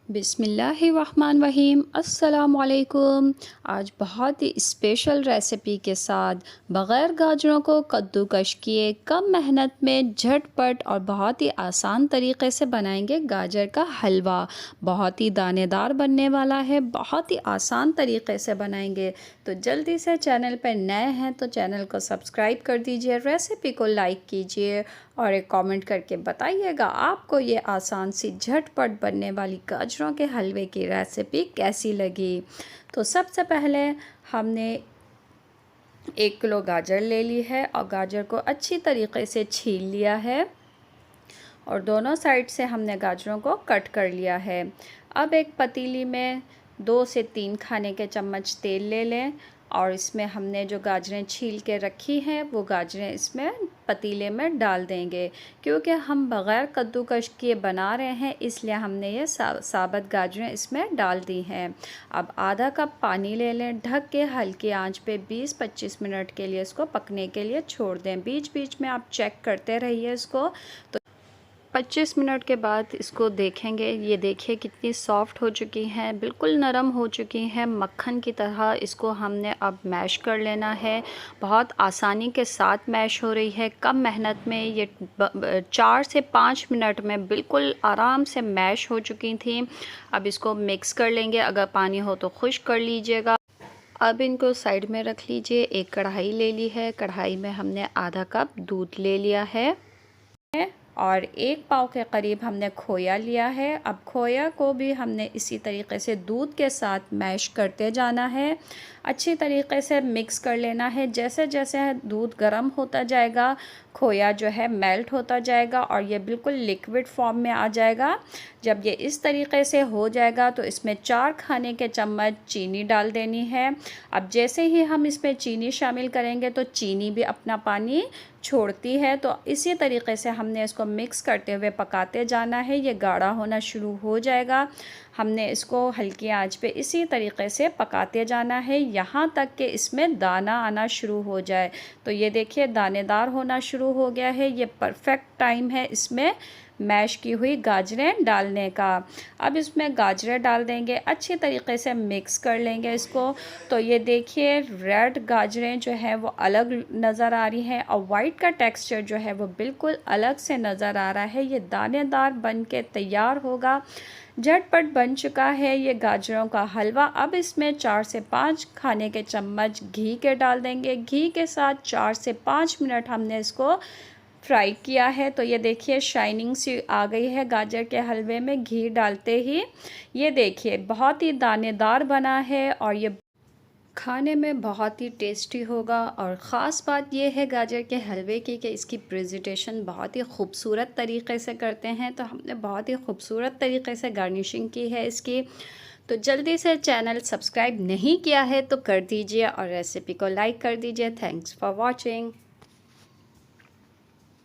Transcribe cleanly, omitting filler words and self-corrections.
बिस्मिल्लाहिर्रहमानिर्रहीम अस्सलामुअलैकुम। आज बहुत ही स्पेशल रेसिपी के साथ बग़ैर गाजरों को कद्दूकश किए कम मेहनत में झटपट और बहुत ही आसान तरीके से बनाएंगे गाजर का हलवा। बहुत ही दानेदार बनने वाला है, बहुत ही आसान तरीके से बनाएंगे। तो जल्दी से चैनल पर नए हैं तो चैनल को सब्सक्राइब कर दीजिए, रेसिपी को लाइक कीजिए और एक कमेंट करके बताइएगा आपको ये आसान सी झटपट बनने वाली गाजरों के हलवे की रेसिपी कैसी लगी। तो सबसे पहले हमने 1 किलो गाजर ले ली है और गाजर को अच्छी तरीके से छील लिया है और दोनों साइड से हमने गाजरों को कट कर लिया है। अब एक पतीली में 2 से 3 खाने के चम्मच तेल ले लें और इसमें हमने जो गाजरें छील के रखी हैं वो गाजरें इसमें पतीले में डाल देंगे। क्योंकि हम बग़ैर कद्दूकश किए बना रहे हैं इसलिए हमने ये साबुत गाजरें इसमें डाल दी हैं। अब आधा कप पानी ले लें, ढक के हल्की आंच पे 20-25 मिनट के लिए इसको पकने के लिए छोड़ दें। बीच बीच में आप चेक करते रहिए इसको। तो 25 मिनट के बाद इसको देखेंगे, ये देखिए कितनी सॉफ़्ट हो चुकी हैं, बिल्कुल नरम हो चुकी हैं, मक्खन की तरह। इसको हमने अब मैश कर लेना है। बहुत आसानी के साथ मैश हो रही है, कम मेहनत में। ये 4 से 5 मिनट में बिल्कुल आराम से मैश हो चुकी थी। अब इसको मिक्स कर लेंगे, अगर पानी हो तो खुश्क कर लीजिएगा। अब इनको साइड में रख लीजिए। एक कढ़ाई ले ली है, कढ़ाई में हमने आधा कप दूध ले लिया है और 1 पाव के करीब हमने खोया लिया है। अब खोया को भी हमने इसी तरीके से दूध के साथ मैश करते जाना है, अच्छी तरीके से मिक्स कर लेना है। जैसे जैसे दूध गर्म होता जाएगा खोया जो है मेल्ट होता जाएगा और ये बिल्कुल लिक्विड फॉर्म में आ जाएगा। जब ये इस तरीके से हो जाएगा तो इसमें 4 खाने के चम्मच चीनी डाल देनी है। अब जैसे ही हम इसमें चीनी शामिल करेंगे तो चीनी भी अपना पानी छोड़ती है। तो इसी तरीके से हमने इसको मिक्स करते हुए पकाते जाना है। ये गाढ़ा होना शुरू हो जाएगा, हमने इसको हल्की आंच पे इसी तरीके से पकाते जाना है यहाँ तक कि इसमें दाना आना शुरू हो जाए। तो ये देखिए दानेदार होना शुरू हो गया है। ये परफेक्ट टाइम है इसमें मैश की हुई गाजरें डालने का। अब इसमें गाजरें डाल देंगे, अच्छी तरीके से मिक्स कर लेंगे इसको। तो ये देखिए रेड गाजरें जो है वो अलग नज़र आ रही हैं और वाइट का टेक्सचर जो है वो बिल्कुल अलग से नज़र आ रहा है। ये दानेदार बन के तैयार होगा, झटपट बन चुका है ये गाजरों का हलवा। अब इसमें 4 से 5 खाने के चम्मच घी के डाल देंगे। घी के साथ 4 से 5 मिनट हमने इसको फ्राई किया है। तो ये देखिए शाइनिंग सी आ गई है गाजर के हलवे में घी डालते ही। ये देखिए बहुत ही दानेदार बना है और ये खाने में बहुत ही टेस्टी होगा। और ख़ास बात यह है गाजर के हलवे की कि इसकी प्रेजेंटेशन बहुत ही खूबसूरत तरीके से करते हैं। तो हमने बहुत ही खूबसूरत तरीके से गार्निशिंग की है इसकी। तो जल्दी से चैनल सब्सक्राइब नहीं किया है तो कर दीजिए और रेसिपी को लाइक कर दीजिए। Thanks for watching.